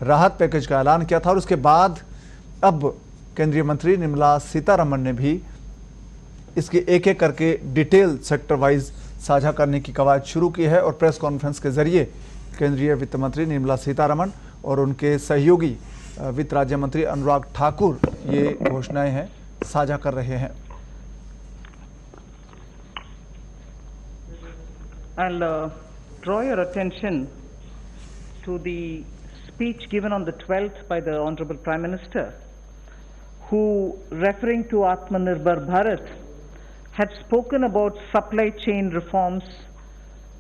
राहत पैकेज का ऐलान किया था और उसके बाद अब केंद्रीय मंत्री निर्मला सीतारमण ने भी इसके एक एक करके डिटेल सेक्टर वाइज साझा करने की कवायद शुरू की है और प्रेस कॉन्फ्रेंस के जरिए केंद्रीय वित्त मंत्री निर्मला सीतारमण और उनके सहयोगी वित्त राज्य मंत्री अनुराग ठाकुर ये घोषणाएं हैं साझा कर रहे हैं। I'll draw your attention to the speech given on the 12th by the Honorable Prime Minister, who, referring to Atmanirbhar Bharat, had spoken about supply chain reforms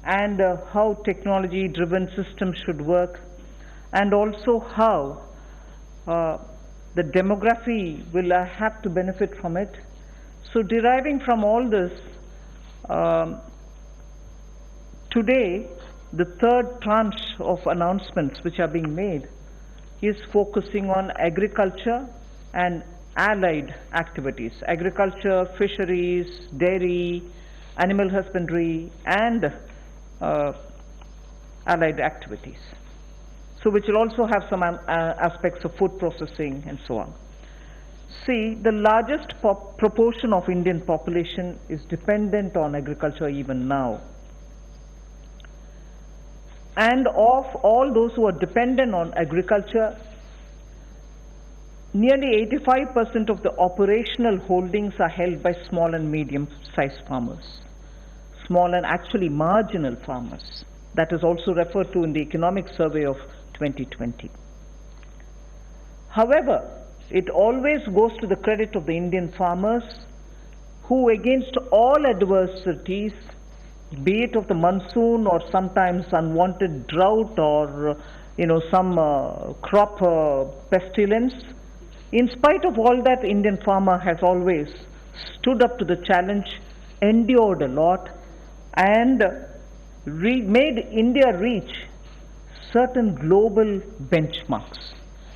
and how technology-driven systems should work, and also how the demography will have to benefit from it. So deriving from all this, today, the third tranche of announcements which are being made is focusing on agriculture and allied activities. Agriculture, fisheries, dairy, animal husbandry, and allied activities. So which will also have some aspects of food processing and so on. See, the largest proportion of Indian population is dependent on agriculture even now. And of all those who are dependent on agriculture, nearly 85% of the operational holdings are held by small and medium-sized farmers, small and actually marginal farmers. That is also referred to in the economic survey of 2020. However, it always goes to the credit of the Indian farmers who, against all adversities, be it of the monsoon or sometimes unwanted drought or some crop pestilence, in spite of all that, Indian farmer has always stood up to the challenge, endured a lot, and made India reach certain global benchmarks.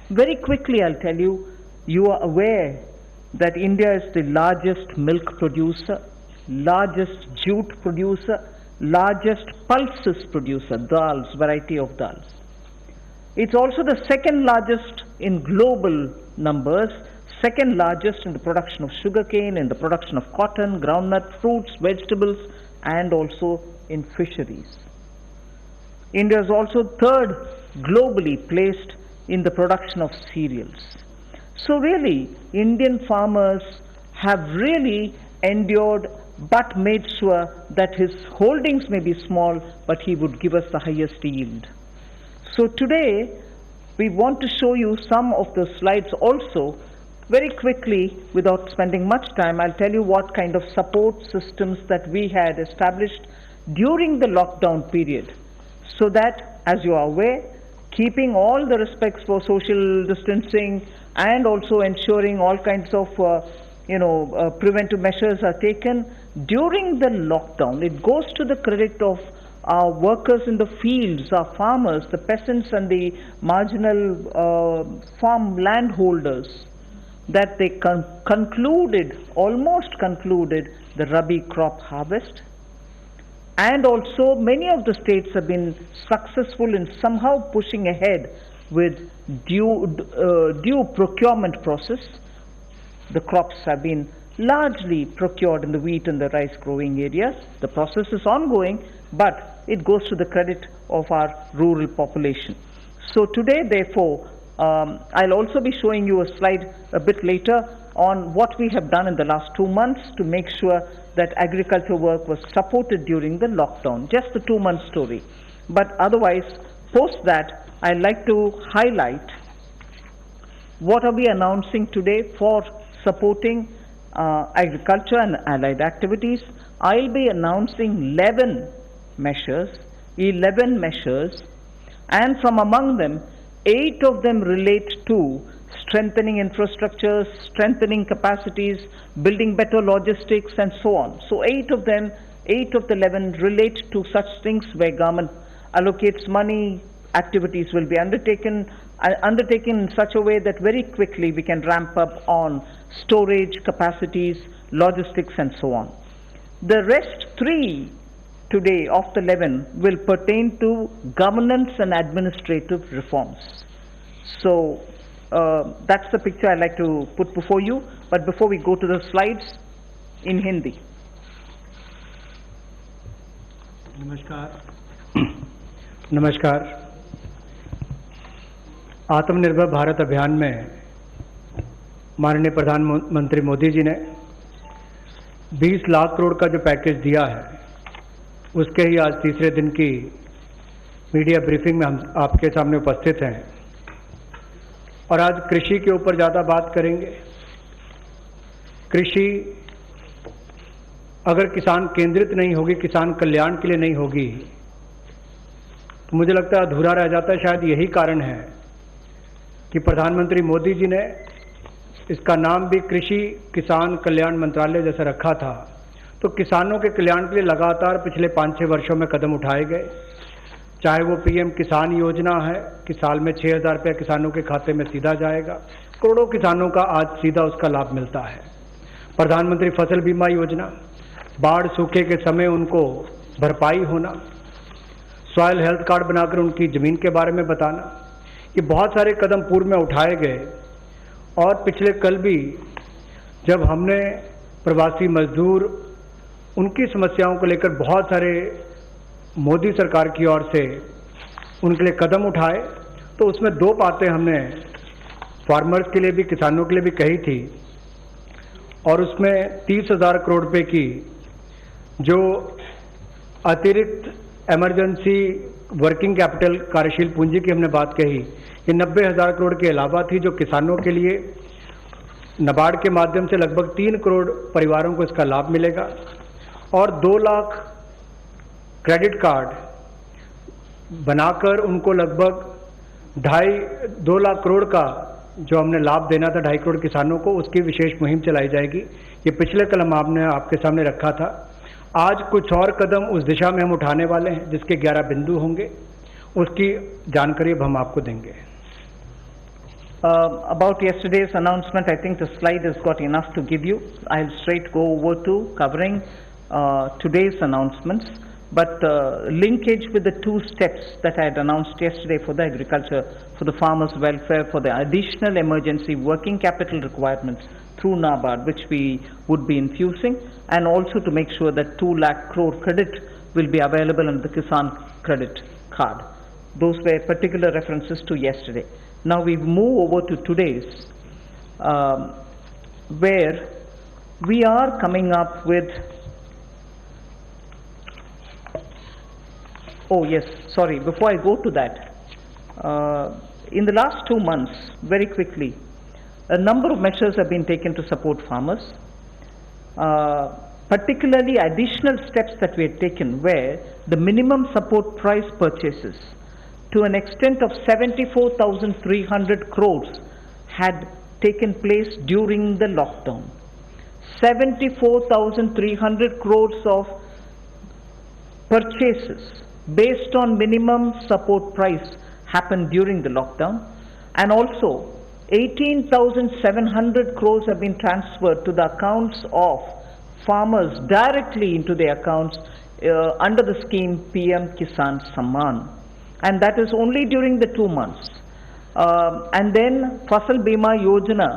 Very quickly, I'll tell you, you are aware that India is the largest milk producer, largest jute producer, largest pulses producer, dals, variety of dals. It's also the second largest in global numbers, second largest in the production of sugarcane, in the production of cotton, groundnut, fruits, vegetables, and also in fisheries. India is also third globally placed in the production of cereals. So really, Indian farmers have really endured but made sure that his holdings may be small, but he would give us the highest yield. So today, we want to show you some of the slides also. Very quickly, without spending much time, I'll tell you what kind of support systems that we had established during the lockdown period, so that, as you are aware, keeping all the respects for social distancing and also ensuring all kinds of preventive measures are taken during the lockdown. It goes to the credit of our workers in the fields, our farmers, the peasants and the marginal farm landholders, that they almost concluded the Rabi crop harvest. And also many of the states have been successful in somehow pushing ahead with due procurement process. The crops have been largely procured in the wheat and the rice growing areas. The process is ongoing, but it goes to the credit of our rural population. So today, therefore, I'll also be showing you a slide a bit later on what we have done in the last 2 months to make sure that agriculture work was supported during the lockdown. Just the 2-month story. But otherwise, post that, I'd like to highlight what are we announcing today for supporting agriculture and allied activities. I'll be announcing 11 measures, and from among them, 8 of them relate to strengthening infrastructures, strengthening capacities, building better logistics, and so on. So 8 of the 11 relate to such things where government allocates money, activities will be undertaken in such a way that very quickly we can ramp up on storage, capacities, logistics, and so on. The rest 3 today of the 11 will pertain to governance and administrative reforms. So that's the picture I'd like to put before you. But before we go to the slides, in Hindi. नमस्कार। आत्मनिर्भर भारत अभियान में माननीय प्रधानमंत्री मोदी जी ने 20 लाख करोड़ का जो package दिया है, उसके ही आज तीसरे दिन की मीडिया ब्रीफिंग में हम आपके सामने उपस्थित हैं और आज कृषि के ऊपर ज़्यादा बात करेंगे। कृषि अगर किसान केंद्रित नहीं होगी, किसान कल्याण के लिए नहीं होगी, तो मुझे लगता है अधूरा रह जाता है। शायद यही कारण है कि प्रधानमंत्री मोदी जी ने इसका नाम भी कृषि किसान कल्याण मंत्रालय जैसा रखा था। तो किसानों के कल्याण के लिए लगातार पिछले 5-6 वर्षों में कदम उठाए गए, चाहे वो पीएम किसान योजना है कि साल में 6,000 रुपया किसानों के खाते में सीधा जाएगा, करोड़ों किसानों का आज सीधा उसका लाभ मिलता है। प्रधानमंत्री फसल बीमा योजना, बाढ़ सूखे के समय उनको भरपाई होना, सॉइल हेल्थ कार्ड बनाकर उनकी ज़मीन के बारे में बताना, ये बहुत सारे कदम पूर्व में उठाए गए। और पिछले कल भी जब हमने प्रवासी मजदूर, उनकी समस्याओं को लेकर बहुत सारे मोदी सरकार की ओर से उनके लिए कदम उठाए, तो उसमें 2 बातें हमने फार्मर्स के लिए भी, किसानों के लिए भी कही थी। और उसमें 30,000 करोड़ रुपए की जो अतिरिक्त इमरजेंसी वर्किंग कैपिटल कार्यशील पूंजी की हमने बात कही, ये 90,000 करोड़ के अलावा थी, जो किसानों के लिए नाबार्ड के माध्यम से लगभग 3 करोड़ परिवारों को इसका लाभ मिलेगा। और 2 लाख क्रेडिट कार्ड बनाकर उनको लगभग 2 लाख करोड़ का जो हमने लाभ देना था 2.5 करोड़ किसानों को, उसकी विशेष मुहिम चलाई जाएगी। ये पिछले कल हमने आपके सामने रखा था। आज कुछ और कदम उस दिशा में हम उठाने वाले हैं, जिसके 11 बिंदु होंगे, उसकी जानकारी अब हम आपको देंगे। About yesterday's announcement, I think the slide has got enough to give you. I'll straight go over to covering today's announcements, but linkage with the 2 steps that I had announced yesterday for the agriculture, for the farmers' welfare, for the additional emergency working capital requirements through NABARD, which we would be infusing, and also to make sure that 2 lakh crore credit will be available under the Kisan credit card. Those were particular references to yesterday. Now we move over to today's, where we are coming up with, oh yes, sorry, before I go to that, in the last 2 months, very quickly, a number of measures have been taken to support farmers, particularly additional steps that we had taken where the minimum support price purchases to an extent of 74,300 crores had taken place during the lockdown. 74,300 crores of purchases based on minimum support price happened during the lockdown, and also 18,700 crores have been transferred to the accounts of farmers directly into their accounts under the scheme PM Kisan Samman, and that is only during the 2 months. And then Fasal Bima Yojana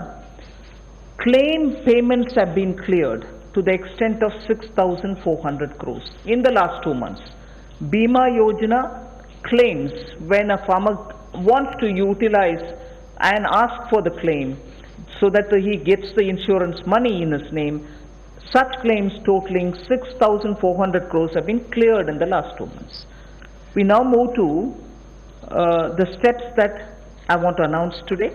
claim payments have been cleared to the extent of 6,400 crores in the last 2 months. Bima Yojana claims, when a farmer wants to utilize and ask for the claim so that he gets the insurance money in his name, such claims totaling 6,400 crores have been cleared in the last 2 months. We now move to the steps that I want to announce today.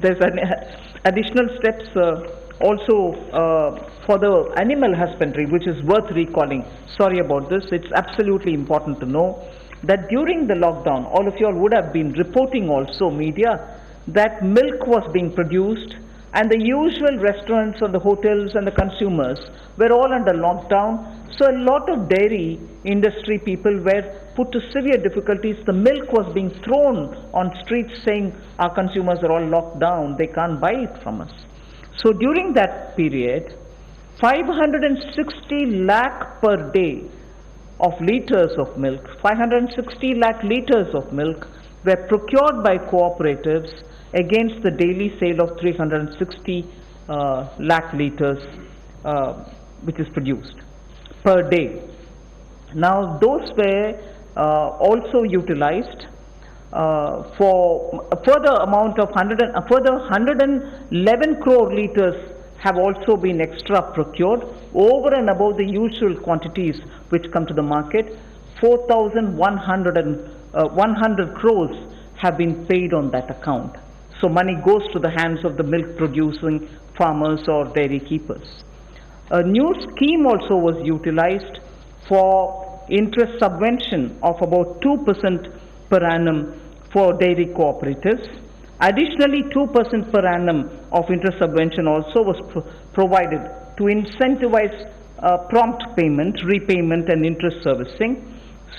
There's an additional steps also for the animal husbandry, which is worth recalling. Sorry about this. It's absolutely important to know that during the lockdown, all of you all would have been reporting also, media, that milk was being produced, and the usual restaurants and the hotels and the consumers were all under lockdown. So a lot of dairy industry people were put to severe difficulties. The milk was being thrown on streets saying our consumers are all locked down, they can't buy it from us. So during that period, 560 lakh per day of liters of milk, 560 lakh liters of milk were procured by cooperatives against the daily sale of 360 lakh liters which is produced per day. Now those were also utilized for a further amount of a further 111 crore liters have also been extra procured over and above the usual quantities which come to the market. 4,100 crores have been paid on that account. So money goes to the hands of the milk producing farmers or dairy keepers. A new scheme also was utilized for interest subvention of about 2% per annum for dairy cooperatives. Additionally, 2% per annum of interest subvention also was provided to incentivize prompt payment, repayment and interest servicing.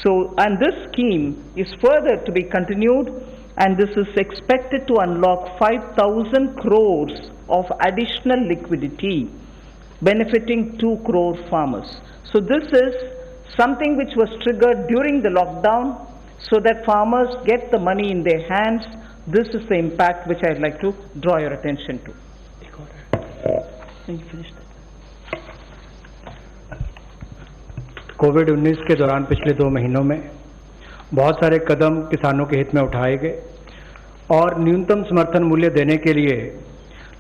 So, and this scheme is further to be continued, and this is expected to unlock 5,000 crores of additional liquidity benefiting 2 crore farmers. So this is something which was triggered during the lockdown so that farmers get the money in their hands. This is the impact which I'd like to draw your attention to. कोविड-19 के दौरान पिछले 2 महीनों में बहुत सारे कदम किसानों के हित में उठाए गए और न्यूनतम समर्थन मूल्य देने के लिए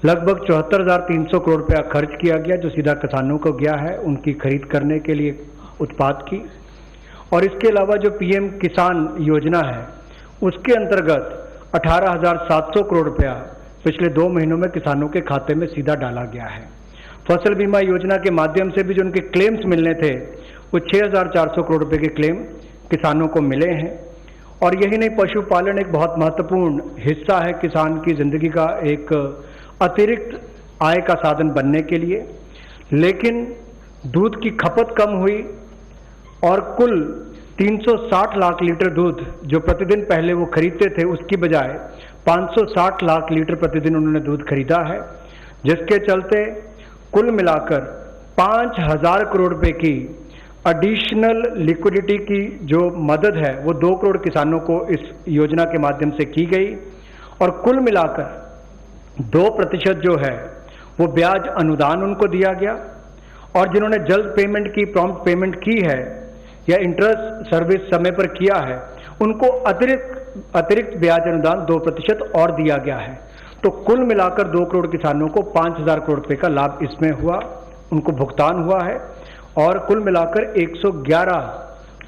लगभग 74,300 करोड़ रुपया खर्च किया गया, जो सीधा किसानों को गया है उनकी खरीद करने के लिए उत्पाद की। और इसके अलावा जो पीएम किसान योजना है उसके अंतर्गत 18,700 करोड़ रुपया पिछले 2 महीनों में किसानों के खाते में सीधा डाला गया है। फसल बीमा योजना के माध्यम से भी जो उनके क्लेम्स मिलने थे वो 6,400 करोड़ रुपए के क्लेम किसानों को मिले हैं। और यही नहीं, पशुपालन एक बहुत महत्वपूर्ण हिस्सा है किसान की जिंदगी का, एक अतिरिक्त आय का साधन बनने के लिए। लेकिन दूध की खपत कम हुई और कुल 360 लाख लीटर दूध जो प्रतिदिन पहले वो खरीदते थे उसकी बजाय 560 लाख लीटर प्रतिदिन उन्होंने दूध खरीदा है, जिसके चलते कुल मिलाकर 5,000 करोड़ रुपए की एडिशनल लिक्विडिटी की जो मदद है वो 2 करोड़ किसानों को इस योजना के माध्यम से की गई। और कुल मिलाकर 2% जो है वो ब्याज अनुदान उनको दिया गया, और जिन्होंने जल्द पेमेंट की, प्रॉम्प्ट पेमेंट की है या इंटरेस्ट सर्विस समय पर किया है, उनको अतिरिक्त ब्याज अनुदान 2% और दिया गया है। तो कुल मिलाकर 2 करोड़ किसानों को 5,000 करोड़ रुपए का लाभ इसमें हुआ, उनको भुगतान हुआ है। और कुल मिलाकर 111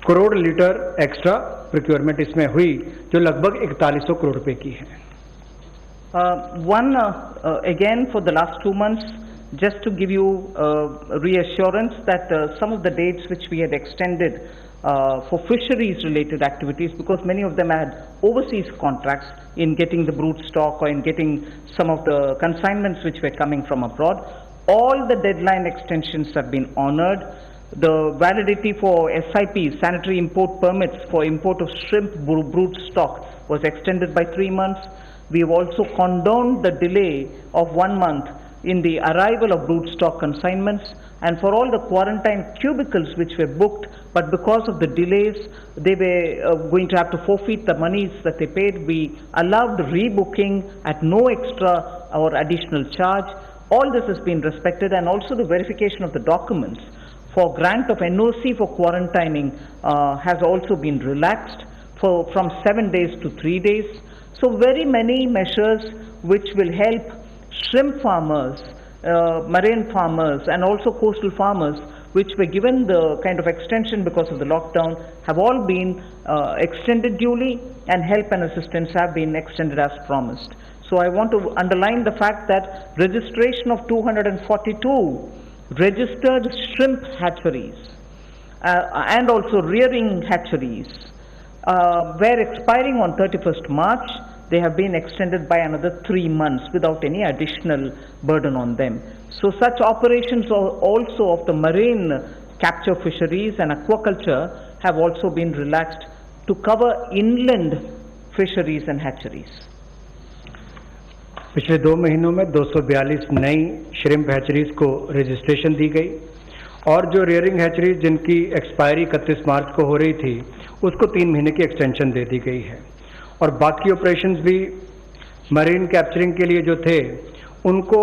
करोड़ लीटर एक्स्ट्रा प्रोक्योरमेंट इसमें हुई, जो लगभग 4100 करोड़ रुपए की है। Again for the last 2 months, just to give you reassurance that some of the dates which we had extended for fisheries related activities, because many of them had overseas contracts in getting the brood stock or in getting some of the consignments which were coming from abroad, all the deadline extensions have been honored. The validity for SIPs, sanitary import permits for import of shrimp brood stock, was extended by 3 months. We have also condoned the delay of 1 month in the arrival of brood stock consignments, and for all the quarantine cubicles which were booked, but because of the delays they were going to have to forfeit the monies that they paid, we allowed rebooking at no extra or additional charge. All this has been respected, and also the verification of the documents for grant of NOC for quarantining has also been relaxed from 7 days to 3 days. So very many measures which will help shrimp farmers, marine farmers and also coastal farmers, which were given the kind of extension because of the lockdown, have all been extended duly, and help and assistance have been extended as promised. So I want to underline the fact that registration of 242 registered shrimp hatcheries and also rearing hatcheries were expiring on 31st March. They have been extended by another 3 months without any additional burden on them. So such operations also of the marine capture fisheries and aquaculture have also been relaxed to cover inland fisheries and hatcheries. पिछले 2 महीनों में 242 नई shrimp hatcheries को registration दी गई, और जो rearing hatchery जिनकी expiry 31 मार्च को हो रही थी उसको 3 महीने की एक्सटेंशन दे दी गई है। और बाकी ऑपरेशंस भी मरीन कैप्चरिंग के लिए जो थे उनको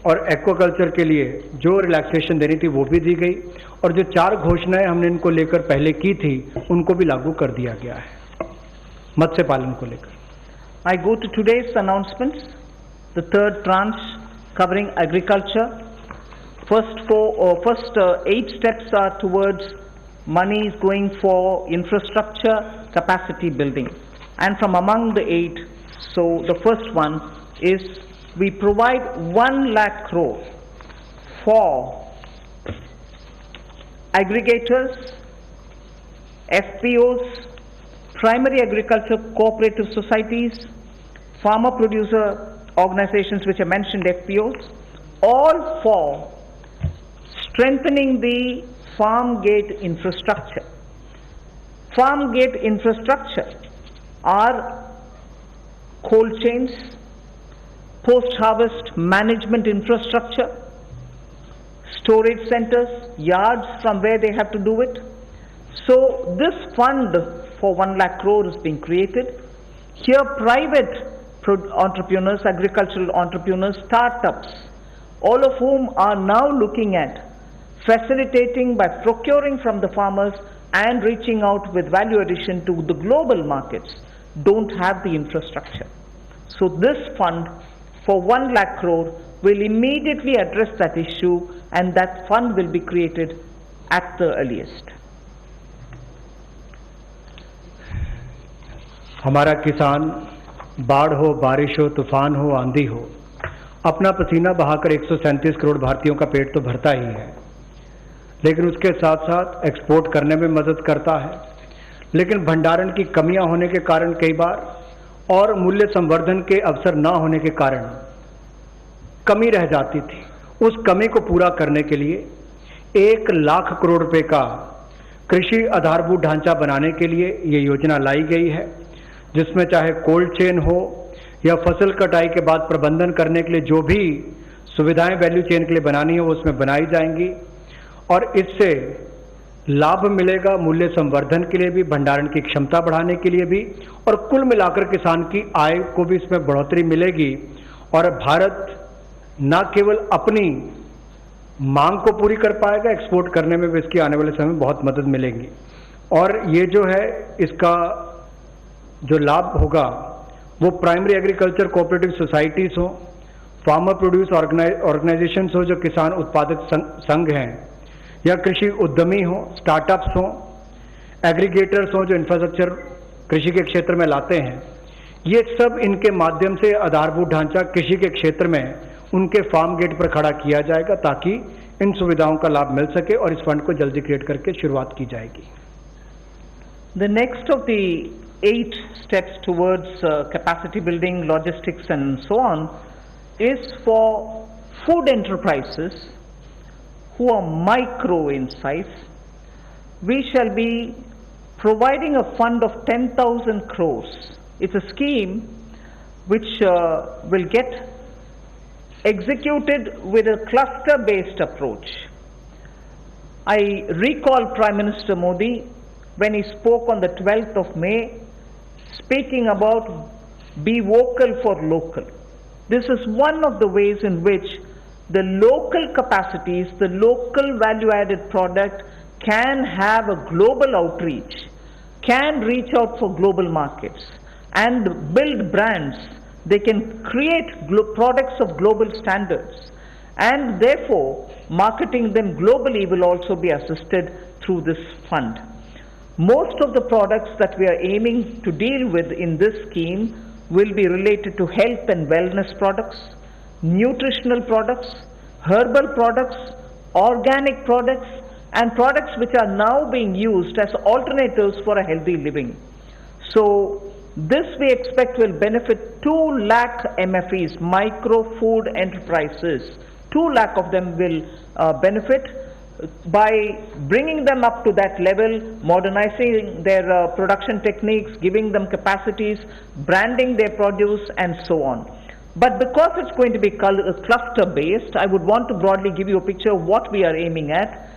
और एक्वाकल्चर के लिए जो रिलैक्सेशन देनी थी वो भी दी गई, और जो 4 घोषणाएं हमने इनको लेकर पहले की थी उनको भी लागू कर दिया गया है मत्स्य पालन को लेकर। I go to today's announcements, the third tranche covering agriculture. First 8 steps are towards monies going for infrastructure capacity building, and from among the 8, so the first one is we provide 1 lakh crore for aggregators, FPOs, primary agriculture cooperative societies, farmer producer organizations which I mentioned, FPOs, all for strengthening the farm gate infrastructure. Farm gate infrastructure are cold chains, post-harvest management infrastructure, storage centers, yards from where they have to do it. So this fund for 1 lakh crore is being created. Here private entrepreneurs, agricultural entrepreneurs, startups, all of whom are now looking at facilitating by procuring from the farmers and reaching out with value addition to the global markets, don't have the infrastructure. So this fund for 1 lakh crore will immediately address that issue, and that fund will be created at the earliest. हमारा किसान बाढ़ हो, बारिश हो, तूफान हो, आंधी हो, अपना पसीना बहाकर 137 करोड़ भारतीयों का पेट तो भरता ही है, लेकिन उसके साथ साथ एक्सपोर्ट करने में मदद करता है। लेकिन भंडारण की कमियां होने के कारण कई बार और मूल्य संवर्धन के अवसर न होने के कारण कमी रह जाती थी। उस कमी को पूरा करने के लिए 1 लाख करोड़ रुपए का कृषि आधारभूत ढांचा बनाने के लिए ये योजना लाई गई है, जिसमें चाहे कोल्ड चेन हो या फसल कटाई के बाद प्रबंधन करने के लिए जो भी सुविधाएं वैल्यू चेन के लिए बनानी है वो उसमें बनाई जाएंगी, और इससे लाभ मिलेगा मूल्य संवर्धन के लिए भी, भंडारण की क्षमता बढ़ाने के लिए भी, और कुल मिलाकर किसान की आय को भी इसमें बढ़ोतरी मिलेगी। और भारत न केवल अपनी मांग को पूरी कर पाएगा, एक्सपोर्ट करने में भी इसकी आने वाले समय में बहुत मदद मिलेगी। और ये जो है इसका जो लाभ होगा वो प्राइमरी एग्रीकल्चर कोऑपरेटिव सोसाइटीज हो, फार्मर प्रोड्यूस ऑर्गेनाइजेशंस हो जो किसान उत्पादक संघ हैं, या कृषि उद्यमी हो, स्टार्टअप्स हो, एग्रीगेटर्स हो जो इंफ्रास्ट्रक्चर कृषि के क्षेत्र में लाते हैं, ये सब इनके माध्यम से आधारभूत ढांचा कृषि के क्षेत्र में उनके फार्म गेट पर खड़ा किया जाएगा ताकि इन सुविधाओं का लाभ मिल सके, और इस फंड को जल्दी क्रिएट करके शुरुआत की जाएगी। The next of the 8 steps towards capacity building, logistics and so on is for food enterprises who are micro in size. We shall be providing a fund of 10,000 crores. It's a scheme which will get executed with a cluster-based approach. I recall Prime Minister Modi when he spoke on the 12th of May, speaking about be vocal for local. This is one of the ways in which the local capacities, the local value-added product can have a global outreach, can reach out for global markets and build brands. They can create products of global standards, and therefore marketing them globally will also be assisted through this fund. Most of the products that we are aiming to deal with in this scheme will be related to health and wellness products, nutritional products, herbal products, organic products, and products which are now being used as alternatives for a healthy living. So this we expect will benefit 2 lakh MFEs, micro food enterprises. 2 lakh of them will benefit by bringing them up to that level, modernizing their production techniques, giving them capacities, branding their produce and so on. But because it's going to be cluster based, I would want to broadly give you a picture of what we are aiming at.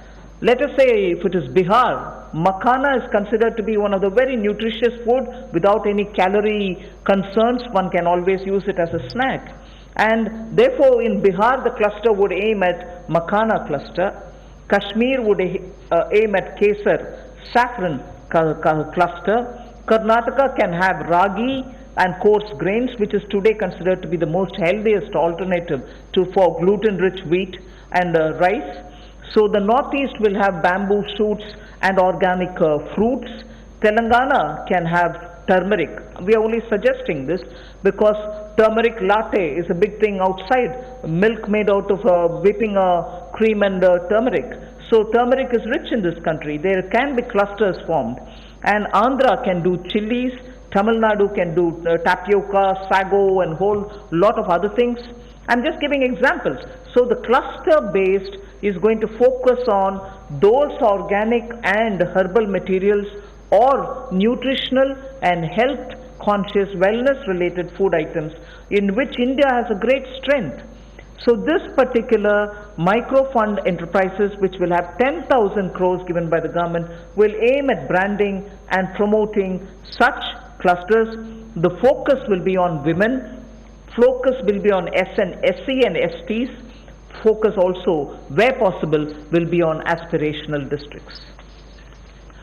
Let us say if it is Bihar, makhana is considered to be one of the very nutritious food without any calorie concerns. One can always use it as a snack. And therefore in Bihar the cluster would aim at makhana cluster. Kashmir would aim at kesar, saffron cluster. Karnataka can have ragi and coarse grains, which is today considered to be the most healthiest alternative for gluten-rich wheat and rice. So the northeast will have bamboo shoots and organic fruits. Telangana can have turmeric. We are only suggesting this because turmeric latte is a big thing outside. Milk made out of whipping cream and turmeric. So turmeric is rich in this country. There can be clusters formed. And Andhra can do chilies. Tamil Nadu can do tapioca, sago and whole lot of other things. I'm just giving examples. So the cluster based is going to focus on those organic and herbal materials or nutritional and health conscious wellness related food items in which India has a great strength. So this particular microfund enterprises, which will have 10,000 crores given by the government, will aim at branding and promoting such clusters. The focus will be on women, focus will be on SC and STs, focus also, where possible, will be on aspirational districts.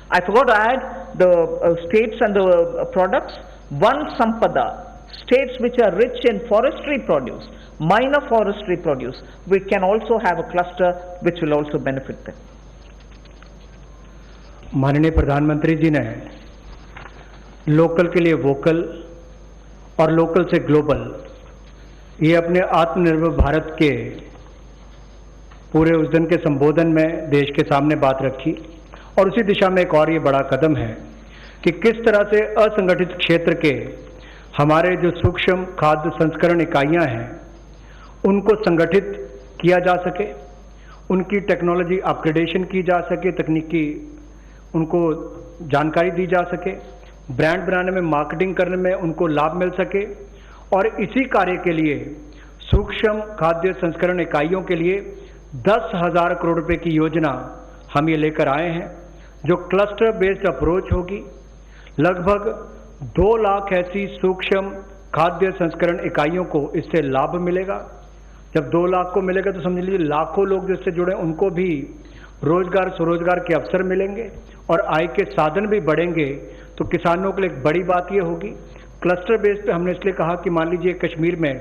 I forgot to add the states and the products. One Sampada, states which are rich in forestry produce, minor forestry produce, we can also have a cluster which will also benefit them. माननीय प्रधानमंत्री जी ने local के लिए vocal और local से global, ये अपने आत्मनिर्भर भारत के पूरे उस दिन के संबोधन में देश के सामने बात रखी। और उसी दिशा में एक और ये बड़ा कदम है कि किस तरह से असंगठित क्षेत्र के हमारे जो सूक्ष्म खाद्य संस्करण इकाइयां हैं उनको संगठित किया जा सके, उनकी टेक्नोलॉजी अपग्रेडेशन की जा सके, तकनीकी उनको जानकारी दी जा सके, ब्रांड बनाने में, मार्केटिंग करने में उनको लाभ मिल सके। और इसी कार्य के लिए सूक्ष्म खाद्य संस्करण इकाइयों के लिए 10,000 करोड़ रुपए की योजना हम ये लेकर आए हैं, जो क्लस्टर बेस्ड अप्रोच होगी। लगभग 2 लाख ऐसी सूक्ष्म खाद्य संस्करण इकाइयों को इससे लाभ मिलेगा। जब 2 लाख को मिलेगा तो समझ लीजिए लाखों लोग जिससे जुड़े उनको भी रोजगार स्वरोजगार के अवसर मिलेंगे और आय के साधन भी बढ़ेंगे। तो किसानों के लिए एक बड़ी बात ये होगी। क्लस्टर बेस पे हमने इसलिए कहा कि मान लीजिए कश्मीर में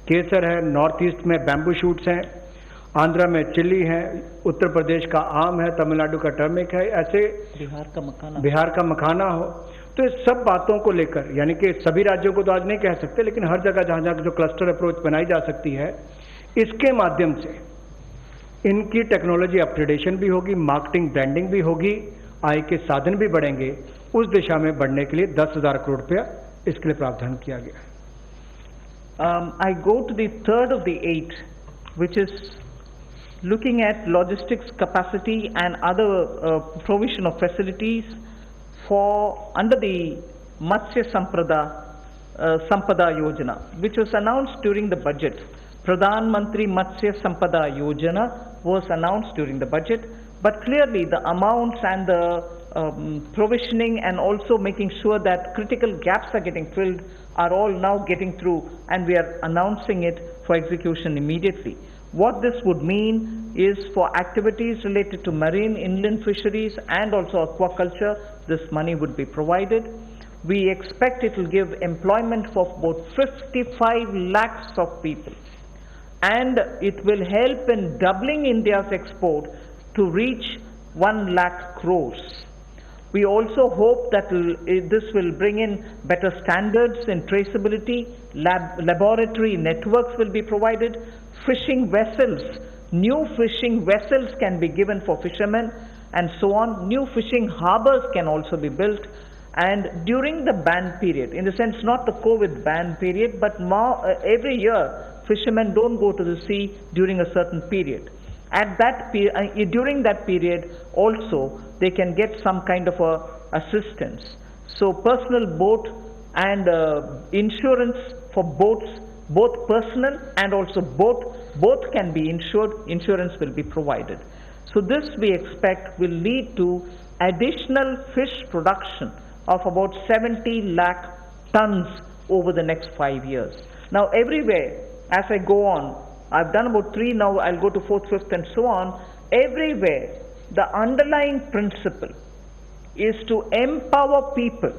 केसर है, नॉर्थ ईस्ट में बैम्बू शूट्स हैं, आंध्रा में चिली है, उत्तर प्रदेश का आम है, तमिलनाडु का टर्मिक है, ऐसे बिहार का मखाना हो। तो इस सब बातों को लेकर, यानी कि सभी राज्यों को तो आज नहीं कह सकते, लेकिन हर जगह जहां जहां जो क्लस्टर अप्रोच बनाई जा सकती है, इसके माध्यम से इनकी टेक्नोलॉजी अपग्रेडेशन भी होगी, मार्केटिंग ब्रांडिंग भी होगी, आय के साधन भी बढ़ेंगे। उस दिशा में बढ़ने के लिए 10,000 करोड़ रुपया इसके लिए प्रावधान किया गया। I go to the third of the 8, which is looking at logistics capacity and other provision of facilities for under the Matsya Sampada Yojana, which was announced during the budget. Pradhan Mantri Matsya Sampada Yojana was announced during the budget, but clearly the amounts and the provisioning and also making sure that critical gaps are getting filled are all now getting through, and we are announcing it for execution immediately. What this would mean is for activities related to marine, inland fisheries and also aquaculture, this money would be provided. We expect it will give employment for about 55 lakhs of people, and it will help in doubling India's export to reach 1 lakh crores. We also hope that this will bring in better standards in traceability, laboratory networks will be provided, fishing vessels, new fishing vessels can be given for fishermen and so on, new fishing harbors can also be built. And during the ban period, in the sense not the COVID ban period, but every year fishermen don't go to the sea during a certain period. At that during that period also they can get some kind of a assistance. So personal boat and insurance for boats, both personal and also boat, both can be insured, insurance will be provided. So this we expect will lead to additional fish production of about 70 lakh tons over the next 5 years. Now everywhere, as I go on, I've done about 3, now I'll go to 4th, 5th and so on. Everywhere, the underlying principle is to empower people,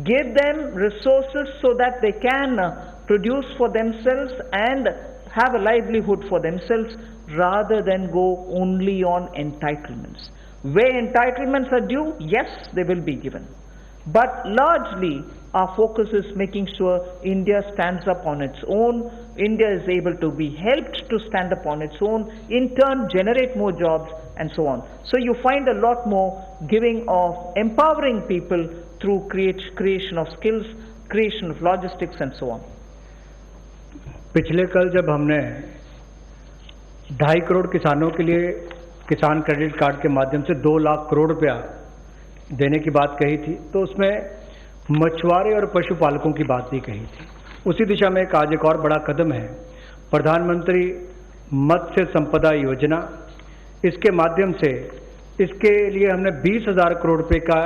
give them resources so that they can produce for themselves and have a livelihood for themselves, rather than go only on entitlements. Where entitlements are due, yes, they will be given. But largely, our focus is making sure India stands up on its own, India is able to be helped to stand up on its own, in turn generate more jobs and so on. So you find a lot more giving of empowering people through creation of skills, creation of logistics and so on. पिछले कल जब हमने 2.5 करोड़ किसानों के लिए किसान credit card के माध्यम से 2 लाख करोड़ रुपया देने की बात कही थी, तो उसमें मछुआरे और पशुपालकों की बात भी कही थी। उसी दिशा में आज एक और बड़ा कदम है, प्रधानमंत्री मत्स्य संपदा योजना। इसके माध्यम से इसके लिए हमने 20,000 करोड़ रुपए का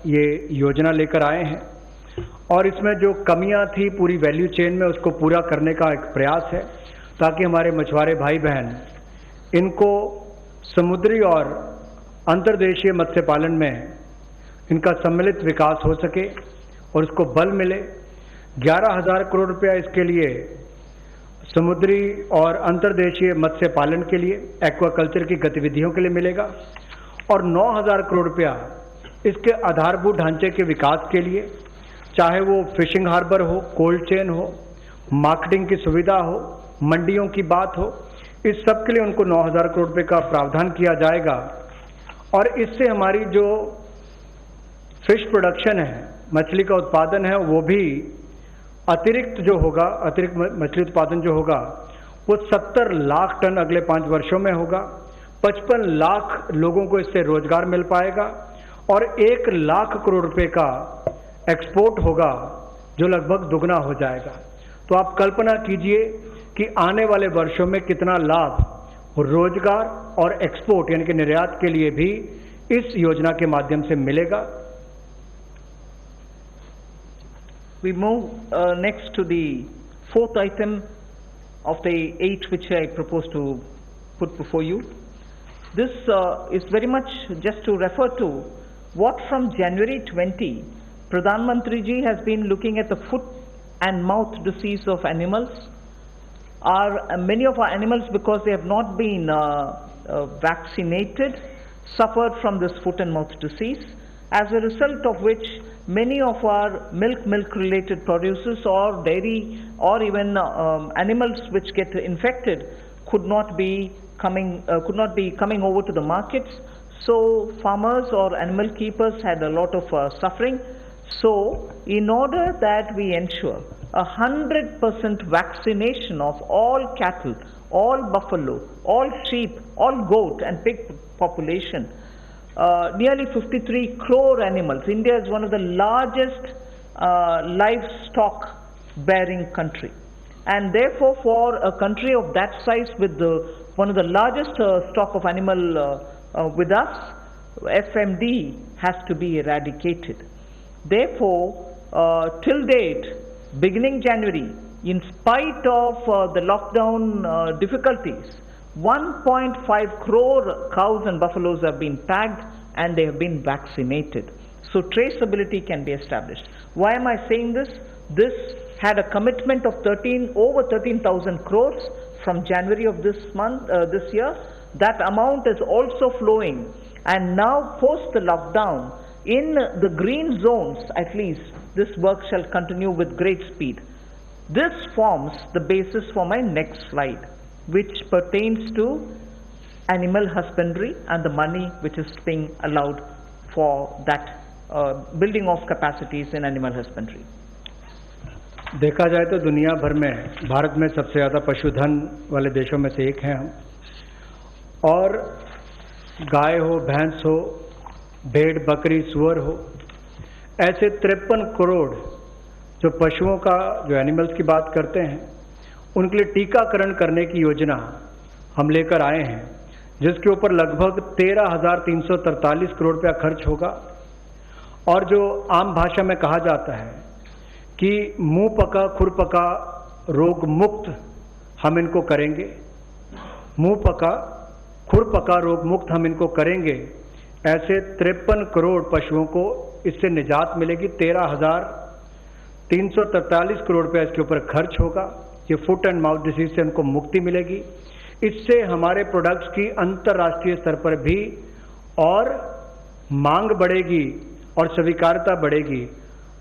ये योजना लेकर आए हैं और इसमें जो कमियां थी पूरी वैल्यू चेन में उसको पूरा करने का एक प्रयास है, ताकि हमारे मछुआरे भाई बहन इनको समुद्री और अंतर्देशीय मत्स्य पालन में इनका सम्मिलित विकास हो सके और इसको बल मिले। 11,000 करोड़ रुपया इसके लिए समुद्री और अंतर्देशीय मत्स्य पालन के लिए, एक्वाकल्चर की गतिविधियों के लिए मिलेगा और 9,000 करोड़ रुपया इसके आधारभूत ढांचे के विकास के लिए, चाहे वो फिशिंग हार्बर हो, कोल्ड चेन हो, मार्केटिंग की सुविधा हो, मंडियों की बात हो, इस सब के लिए उनको 9,000 करोड़ रुपए का प्रावधान किया जाएगा। और इससे हमारी जो फिश प्रोडक्शन है, मछली का उत्पादन है, वो भी अतिरिक्त जो होगा, अतिरिक्त मछली उत्पादन जो होगा वो 70 लाख टन अगले 5 वर्षों में होगा। 55 लाख लोगों को इससे रोजगार मिल पाएगा और 1 लाख करोड़ रुपए का एक्सपोर्ट होगा, जो लगभग दुगना हो जाएगा। तो आप कल्पना कीजिए कि आने वाले वर्षों में कितना लाभ रोजगार और एक्सपोर्ट यानी कि निर्यात के लिए भी इस योजना के माध्यम से मिलेगा। We move next to the 4th item of the 8 which I propose to put before you. This is very much just to refer to what from January 20, Pradhan Mantri ji has been looking at the foot and mouth disease of animals. Many of our animals, because they have not been vaccinated, suffered from this foot and mouth disease, as a result of which many of our milk related producers or dairy or even animals which get infected could not be coming over to the markets. So farmers or animal keepers had a lot of suffering. So in order that we ensure 100% vaccination of all cattle, all buffalo, all sheep, all goat and pig population, nearly 53 crore animals. India is one of the largest livestock bearing country, and therefore for a country of that size with one of the largest stock of animal with us, FMD has to be eradicated. Therefore, till date, beginning January, in spite of the lockdown difficulties, 1.5 crore cows and buffaloes have been tagged and they have been vaccinated. So traceability can be established. Why am I saying this? This had a commitment of over 13,000 crores from January of this year. That amount is also flowing, and now post the lockdown, in the green zones at least, this work shall continue with great speed. This forms the basis for my next slide, which pertains to animal husbandry and the money which is being allowed for that building of capacities in animal husbandry. देखा जाए तो दुनिया भर में भारत में सबसे ज़्यादा पशुधन वाले देशों में से एक हैं हम, और गाय हो, भैंस हो, भेड़, बकरी, सुअर हो, ऐसे 53 करोड़ जो पशुओं का, जो एनिमल्स की बात करते हैं, उनके लिए टीकाकरण करने की योजना हम लेकर आए हैं, जिसके ऊपर लगभग 13,343 करोड़ रुपया खर्च होगा। और जो आम भाषा में कहा जाता है कि मुंह पका खुर पका रोग मुक्त हम इनको करेंगे, मुंह पका खुर पका रोग मुक्त हम इनको करेंगे, ऐसे 53 करोड़ पशुओं को इससे निजात मिलेगी। 13,343 करोड़ रुपया इसके ऊपर खर्च होगा। ये फुट एंड माउथ डिसीज से उनको मुक्ति मिलेगी। इससे हमारे प्रोडक्ट्स की अंतर्राष्ट्रीय स्तर पर भी और मांग बढ़ेगी और स्वीकार्यता बढ़ेगी,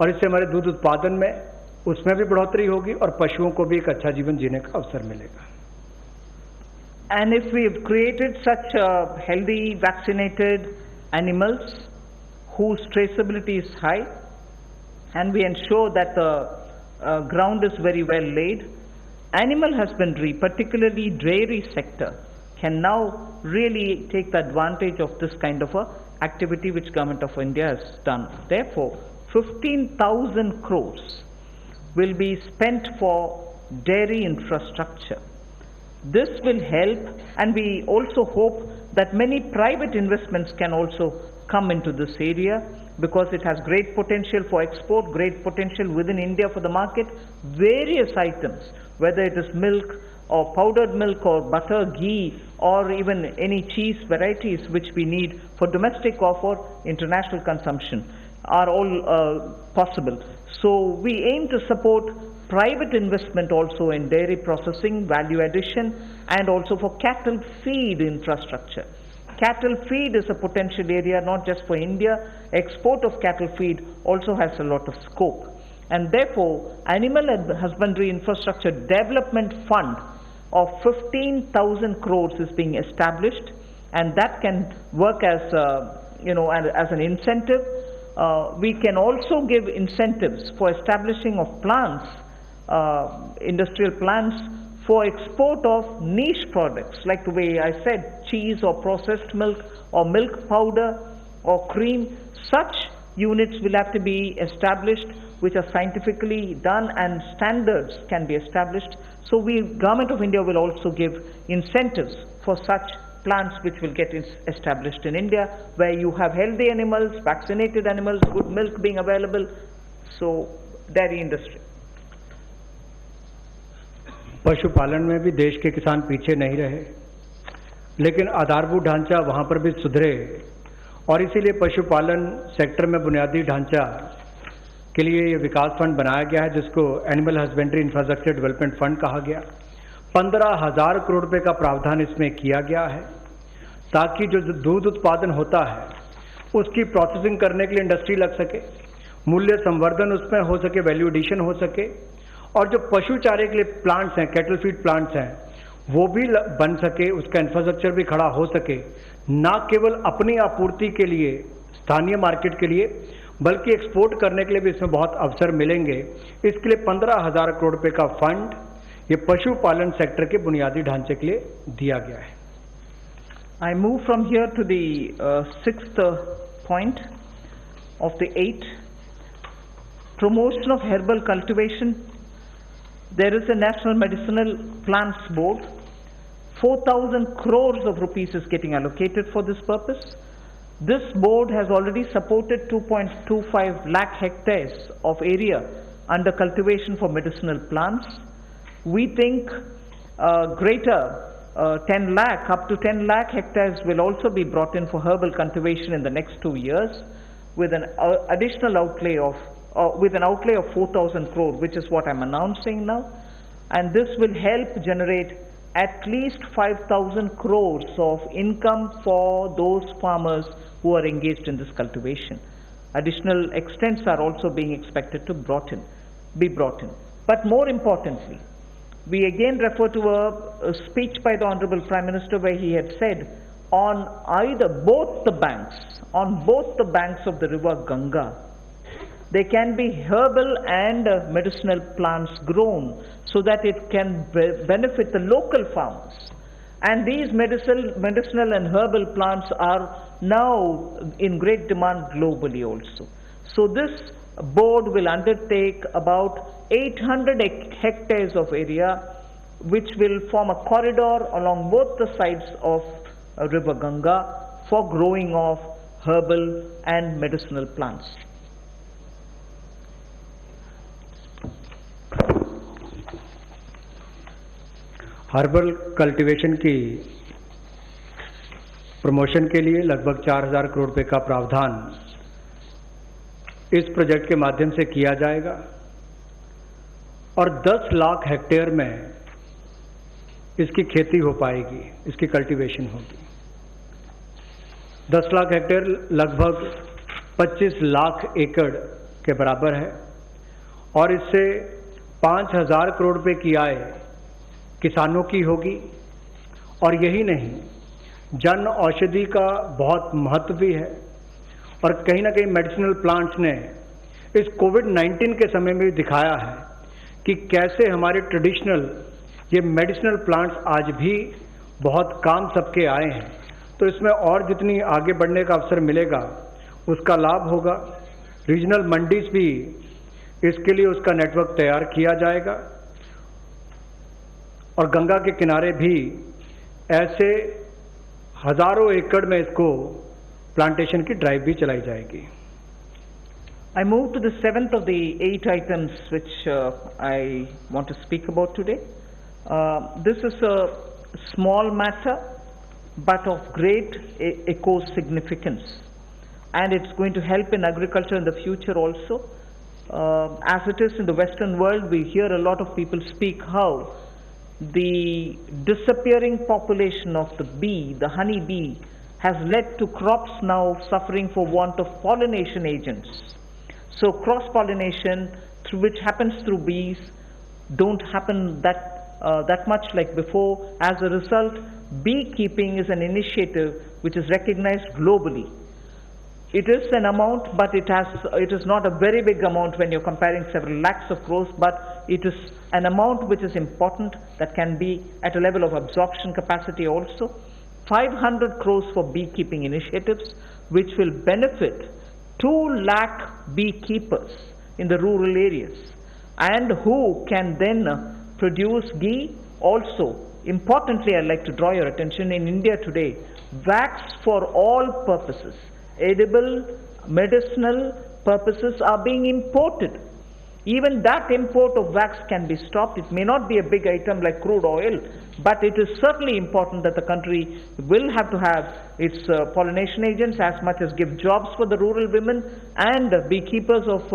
और इससे हमारे दूध उत्पादन में उसमें भी बढ़ोतरी होगी और पशुओं को भी एक अच्छा जीवन जीने का अवसर मिलेगा। And if we have created such healthy vaccinated animals whose traceability is high, and we ensure that the ground is very well laid, animal husbandry, particularly dairy sector, can now really take the advantage of this kind of a activity which Government of India has done. Therefore, 15,000 crores will be spent for dairy infrastructure. This will help, and we also hope that many private investments can also come into this area, because it has great potential for export, great potential within India for the market. Various items, whether it is milk or powdered milk or butter, ghee, or even any cheese varieties which we need for domestic or for international consumption, are all possible. So we aim to support private investment also in dairy processing, value addition, and also for cattle feed infrastructure. Cattle feed is a potential area not just for India. Export of cattle feed also has a lot of scope. And therefore, Animal Husbandry Infrastructure Development Fund of 15,000 crores is being established, and that can work as as an incentive. We can also give incentives for establishing of plants, industrial plants for export of niche products, like the way I said, cheese or processed milk or milk powder or cream. Such units will have to be established which are scientifically done, and standards can be established. So Government of India will also give incentives for such plants which will get established in India, where you have healthy animals, vaccinated animals, good milk being available. So dairy industry. पशुपालन में भी देश के किसान पीछे नहीं रहे, लेकिन आधारभूत ढांचा वहां पर भी सुधरे, और इसीलिए पशुपालन सेक्टर में बुनियादी ढांचा के लिए ये विकास फंड बनाया गया है, जिसको animal husbandry infrastructure development fund कहा गया। 15,000 करोड़ रुपए का प्रावधान इसमें किया गया है, ताकि जो दूध उत्पादन होता है उसकी प्रोसेसिंग करने के लिए इंडस्ट्री लग सके, मूल्य संवर्धन उसमें हो सके, वैल्यू एडिशन हो सके, और जो पशु चारे के लिए प्लांट्स हैं, कैटल फीड प्लांट्स हैं, वो भी बन सके, उसका इंफ्रास्ट्रक्चर भी खड़ा हो सके, ना केवल अपनी आपूर्ति के लिए, स्थानीय मार्केट के लिए, बल्कि एक्सपोर्ट करने के लिए भी इसमें बहुत अवसर मिलेंगे। इसके लिए 15,000 करोड़ रुपए का फंड ये पशुपालन सेक्टर के बुनियादी ढांचे के लिए दिया गया है। I move from here to the sixth point of the 8. Promotion of herbal cultivation. There is a National Medicinal Plants Board. 4,000 crores of rupees is getting allocated for this purpose. This board has already supported 2.25 lakh hectares of area under cultivation for medicinal plants. We think greater 10 lakh, up to 10 lakh hectares will also be brought in for herbal cultivation in the next 2 years, with an additional outlay of with an outlay of 4,000 crore, which is what I'm announcing now. And this will help generate at least 5,000 crores of income for those farmers who are engaged in this cultivation. Additional extents are also being expected to be brought in. But more importantly, we again refer to a speech by the Honorable Prime Minister, where he had said, on both the banks of the river Ganga, there can be herbal and medicinal plants grown, so that it can benefit the local farmers. And these medicinal and herbal plants are now in great demand globally also. So this board will undertake about 800 hectares of area, which will form a corridor along both the sides of river Ganga for growing of herbal and medicinal plants. Herbal cultivation की promotion के लिए लगभग 4,000 करोड़ रुपए का प्रावधान इस project के माध्यम से किया जाएगा और 10 लाख हेक्टेयर में इसकी खेती हो पाएगी, इसकी कल्टीवेशन होगी। 10 लाख हेक्टेयर लगभग 25 लाख एकड़ के बराबर है और इससे 5,000 करोड़ रुपए की आय किसानों की होगी। और यही नहीं, जन औषधि का बहुत महत्व भी है और कहीं ना कहीं मेडिसिनल प्लांट्स ने इस कोविड-19 के समय में भी दिखाया है कि कैसे हमारे ट्रेडिशनल ये मेडिसिनल प्लांट्स आज भी बहुत काम सबके आए हैं। तो इसमें और जितनी आगे बढ़ने का अवसर मिलेगा उसका लाभ होगा। रीजनल मंडीज भी इसके लिए उसका नेटवर्क तैयार किया जाएगा और गंगा के किनारे भी ऐसे हजारों एकड़ में इसको प्लांटेशन की ड्राइव भी चलाई जाएगी। I move to the 7th of the 8 items which I want to speak about today. This is a small matter but of great eco significance, and it's going to help in agriculture in the future also. As it is in the Western world, we hear a lot of people speak how the disappearing population of the bee, the honey bee, has led to crops now suffering for want of pollination agents. So cross-pollination, which happens through bees, don't happen that much like before. As a result, beekeeping is an initiative which is recognized globally. It is an amount, but it is not a very big amount when you're comparing several lakhs of crores, but it is an amount which is important, that can be at a level of absorption capacity also. 500 crores for beekeeping initiatives, which will benefit 2 lakh beekeepers in the rural areas, and who can then produce ghee. Also, importantly, I'd like to draw your attention, in India today, wax for all purposes, edible, medicinal purposes, are being imported. Even that import of wax can be stopped. It may not be a big item like crude oil, but it is certainly important that the country will have to have its pollination agents, as much as give jobs for the rural women and beekeepers of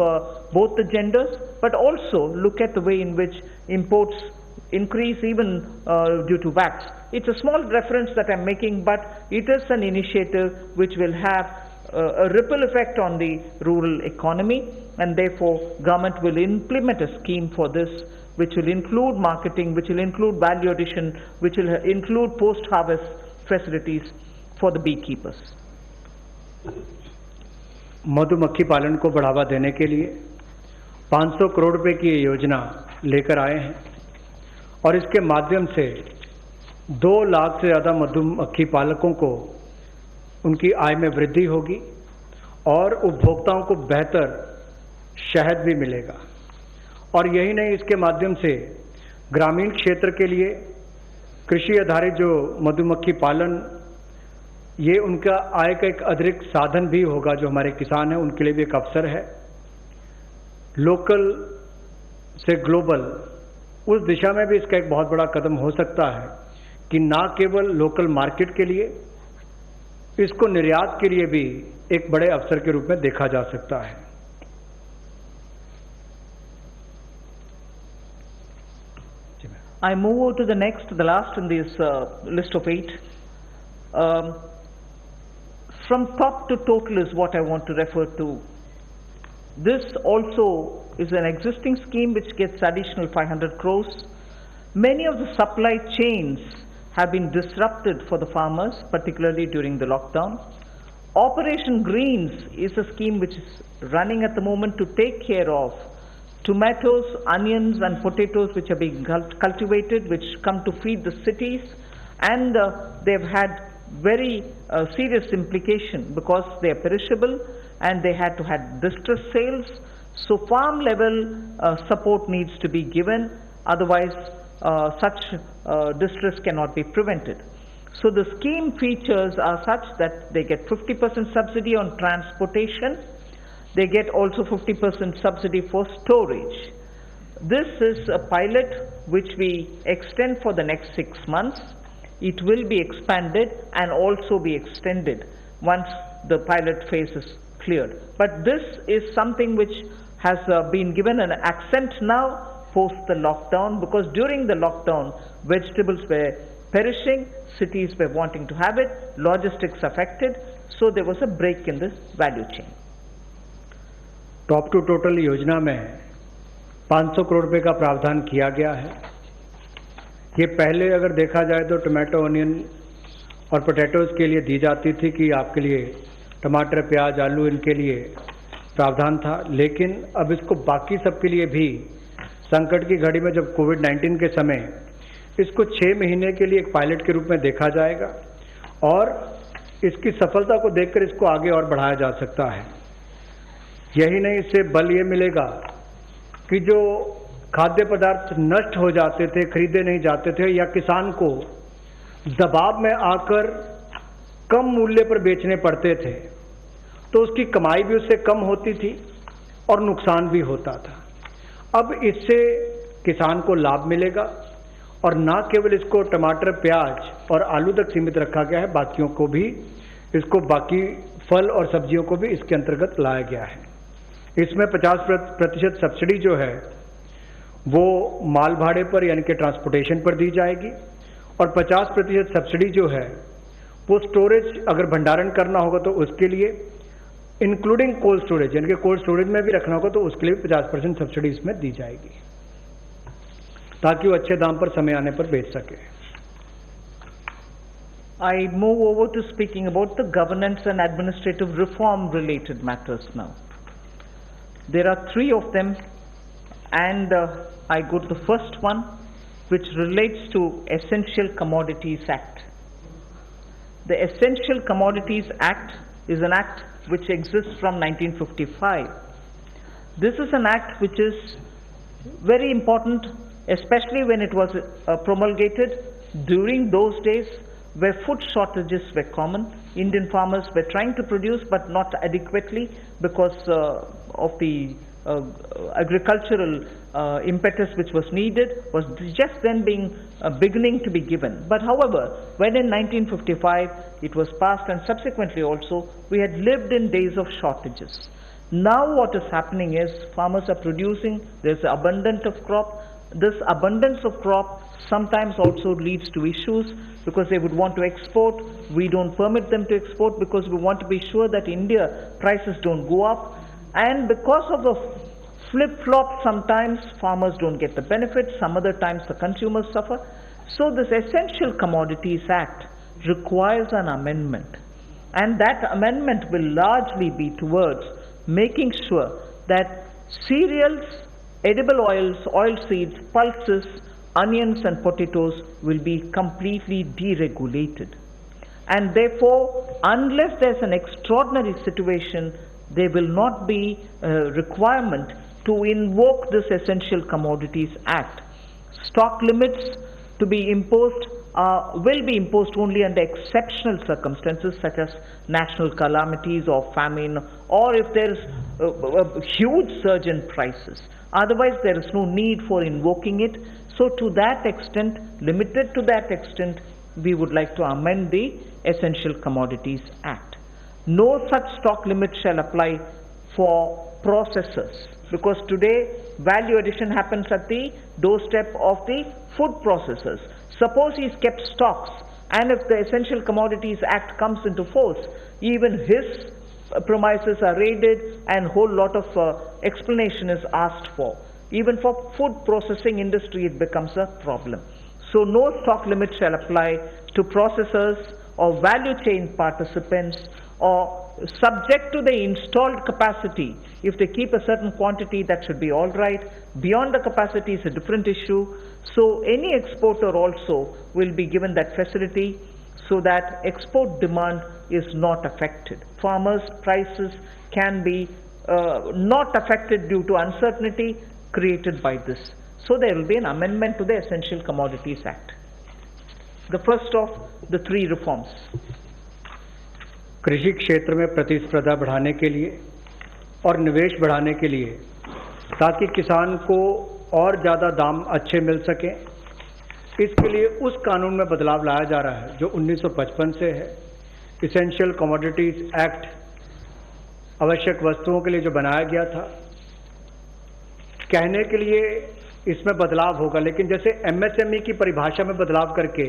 both the genders, but also look at the way in which imports increase even due to wax. It's a small reference that I'm making, but it is an initiative which will have a ripple effect on the rural economy, and therefore government will implement a scheme for this, which will include marketing, which will include value addition, which will include post-harvest facilities for the beekeepers. मधुमक्खी पालन को बढ़ावा देने के लिए 500 करोड़ रुपए की ये योजना लेकर आए हैं और इसके माध्यम से 2 लाख से ज़्यादा मधुमक्खी पालकों को उनकी आय में वृद्धि होगी और उपभोक्ताओं को बेहतर शहद भी मिलेगा। और यही नहीं, इसके माध्यम से ग्रामीण क्षेत्र के लिए कृषि आधारित जो मधुमक्खी पालन, ये उनका आय का एक अतिरिक्त साधन भी होगा। जो हमारे किसान हैं उनके लिए भी एक अवसर है। लोकल से ग्लोबल, उस दिशा में भी इसका एक बहुत बड़ा कदम हो सकता है कि ना केवल लोकल मार्केट के लिए, इसको निर्यात के लिए भी एक बड़े अवसर के रूप में देखा जा सकता है। I move to the next, the last in this list of 8. From top to total is what I want to refer to. This also is an existing scheme which gets additional 500 crores. Many of the supply chains have been disrupted for the farmers, particularly during the lockdown. Operation Greens is a scheme which is running at the moment to take care of tomatoes, onions and potatoes which are being cultivated, which come to feed the cities, and they've had very serious implication because they are perishable and they had to have distress sales. So farm level support needs to be given, otherwise such distress cannot be prevented. So the scheme features are such that they get 50% subsidy on transportation. They get also 50% subsidy for storage. This is a pilot which we extend for the next 6 months. It will be expanded and also be extended once the pilot phase is cleared. But this is something which has been given an accent now post the lockdown, because during the lockdown vegetables were perishing, cities were wanting to have it, logistics affected, so there was a break in this value chain. Top to total योजना में 500 करोड़ रुपए का प्रावधान किया गया है। ये पहले अगर देखा जाए तो टमाटो, ऑनियन और पोटैटोज के लिए दी जाती थी कि आपके लिए टमाटर, प्याज, आलू इनके लिए प्रावधान था, लेकिन अब इसको बाकी सबके लिए भी संकट की घड़ी में जब कोविड-19 के समय इसको 6 महीने के लिए एक पायलट के रूप में देखा जाएगा और इसकी सफलता को देखकर इसको आगे और बढ़ाया जा सकता है। यही नहीं, इससे बल ये मिलेगा कि जो खाद्य पदार्थ नष्ट हो जाते थे, खरीदे नहीं जाते थे या किसान को दबाव में आकर कम मूल्य पर बेचने पड़ते थे, तो उसकी कमाई भी उससे कम होती थी और नुकसान भी होता था। अब इससे किसान को लाभ मिलेगा और न केवल इसको टमाटर, प्याज और आलू तक सीमित रखा गया है, बाकियों को भी, इसको बाकी फल और सब्जियों को भी इसके अंतर्गत लाया गया है। इसमें 50% सब्सिडी जो है वो माल भाड़े पर यानी कि ट्रांसपोर्टेशन पर दी जाएगी और 50% सब्सिडी जो है वो स्टोरेज, अगर भंडारण करना होगा तो उसके लिए, इंक्लूडिंग कोल्ड स्टोरेज, यानी कि कोल्ड स्टोरेज में भी रखना होगा तो उसके लिए 50% सब्सिडी इसमें दी जाएगी ताकि वो अच्छे दाम पर समय आने पर बेच सके। I move over to speaking about the governance and administrative reform related matters now. There are 3 of them, and I go to the first one, which relates to Essential Commodities Act. The Essential Commodities Act is an act which exists from 1955. This is an act which is very important, especially when it was promulgated during those days where food shortages were common. Indian farmers were trying to produce but not adequately because of the agricultural impetus which was needed was just then beginning to be given. But however, when in 1955 it was passed and subsequently also we had lived in days of shortages. Now what is happening is farmers are producing, there's abundance of crop. This abundance of crop sometimes also leads to issues because they would want to export. We don't permit them to export because we want to be sure that India prices don't go up. And because of the flip-flop, sometimes farmers don't get the benefit, some other times the consumers suffer. So this Essential Commodities Act requires an amendment. And that amendment will largely be towards making sure that cereals, edible oils, oilseeds, pulses, onions and potatoes will be completely deregulated. And therefore, unless there's an extraordinary situation, there will not be a requirement to invoke this Essential Commodities Act. Stock limits to be imposed will be imposed only under exceptional circumstances such as national calamities or famine, or if there is a huge surge in prices. Otherwise, there is no need for invoking it. So to that extent, limited to that extent, we would like to amend the Essential Commodities Act. No such stock limit shall apply for processors, because today value addition happens at the doorstep of the food processors. Suppose he's kept stocks, and if the Essential Commodities Act comes into force, even his premises are raided and a whole lot of explanation is asked for. Even for food processing industry it becomes a problem. So no stock limit shall apply to processors or value chain participants or subject to the installed capacity. If they keep a certain quantity, that should be all right. Beyond the capacity is a different issue. So any exporter also will be given that facility so that export demand is not affected. Farmers' prices can be not affected due to uncertainty created by this. So there will be an amendment to the Essential Commodities Act. The first of the three reforms. कृषि क्षेत्र में प्रतिस्पर्धा बढ़ाने के लिए और निवेश बढ़ाने के लिए, ताकि किसान को और ज़्यादा दाम अच्छे मिल सकें, इसके लिए उस कानून में बदलाव लाया जा रहा है जो 1955 से है। इसेंशियल कमोडिटीज एक्ट, आवश्यक वस्तुओं के लिए जो बनाया गया था, कहने के लिए इसमें बदलाव होगा, लेकिन जैसे एमएसएमई की परिभाषा में बदलाव करके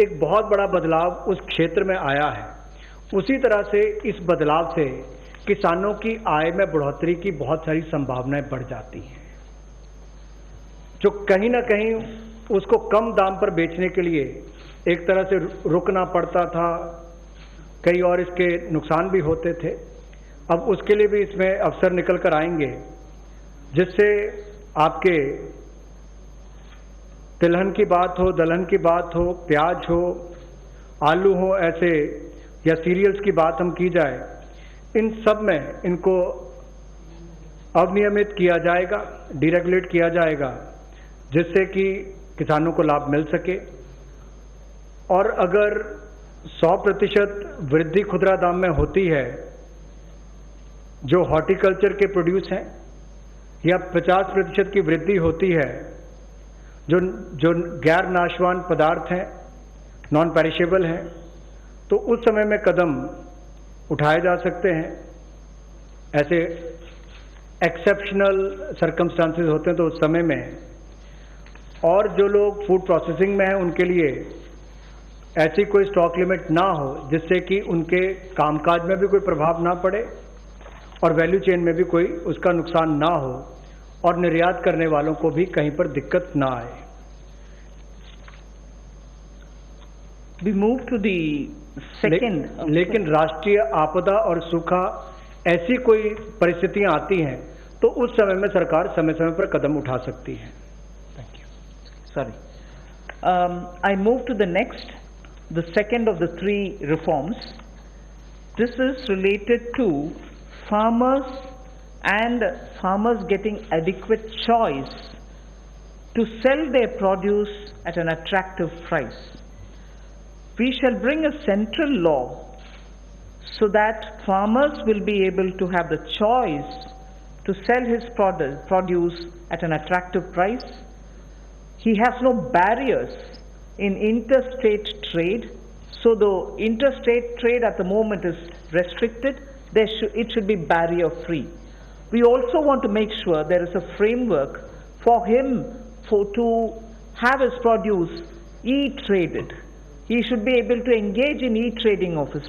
एक बहुत बड़ा बदलाव उस क्षेत्र में आया है, उसी तरह से इस बदलाव से किसानों की आय में बढ़ोतरी की बहुत सारी संभावनाएं बढ़ जाती हैं, जो कहीं ना कहीं उसको कम दाम पर बेचने के लिए एक तरह से रुकना पड़ता था, कई और इसके नुकसान भी होते थे। अब उसके लिए भी इसमें अवसर निकल कर आएंगे, जिससे आपके तिलहन की बात हो, दलहन की बात हो, प्याज हो, आलू हो, ऐसे या सीरियल्स की बात हम की जाए, इन सब में इनको अवनियमित किया जाएगा, डीरेगुलेट किया जाएगा, जिससे कि किसानों को लाभ मिल सके। और अगर 100% वृद्धि खुदरा दाम में होती है जो हॉर्टिकल्चर के प्रोड्यूस हैं, या 50% की वृद्धि होती है जो गैर नाशवान पदार्थ हैं, नॉन पेरिशेबल हैं, तो उस समय में कदम उठाए जा सकते हैं। ऐसे एक्सेप्शनल सर्कमस्टांसेस होते हैं तो उस समय में, और जो लोग फूड प्रोसेसिंग में हैं उनके लिए ऐसी कोई स्टॉक लिमिट ना हो जिससे कि उनके कामकाज में भी कोई प्रभाव ना पड़े और वैल्यू चेन में भी कोई उसका नुकसान ना हो, और निर्यात करने वालों को भी कहीं पर दिक्कत ना आए। We move to the second. लेकिन राष्ट्रीय आपदा और सूखा ऐसी कोई परिस्थितियां आती हैं तो उस समय में सरकार समय समय पर कदम उठा सकती है। Thank you. Sorry. I move to the next, the second of the three reforms. This is related to farmers and farmers getting adequate choice to sell their produce at an attractive price. We shall bring a central law so that farmers will be able to have the choice to sell his produce at an attractive price. He has no barriers in interstate trade, so the interstate trade at the moment is restricted. It should be barrier free. We also want to make sure there is a framework for him to have his produce e-traded. He should be able to engage in e-trading of his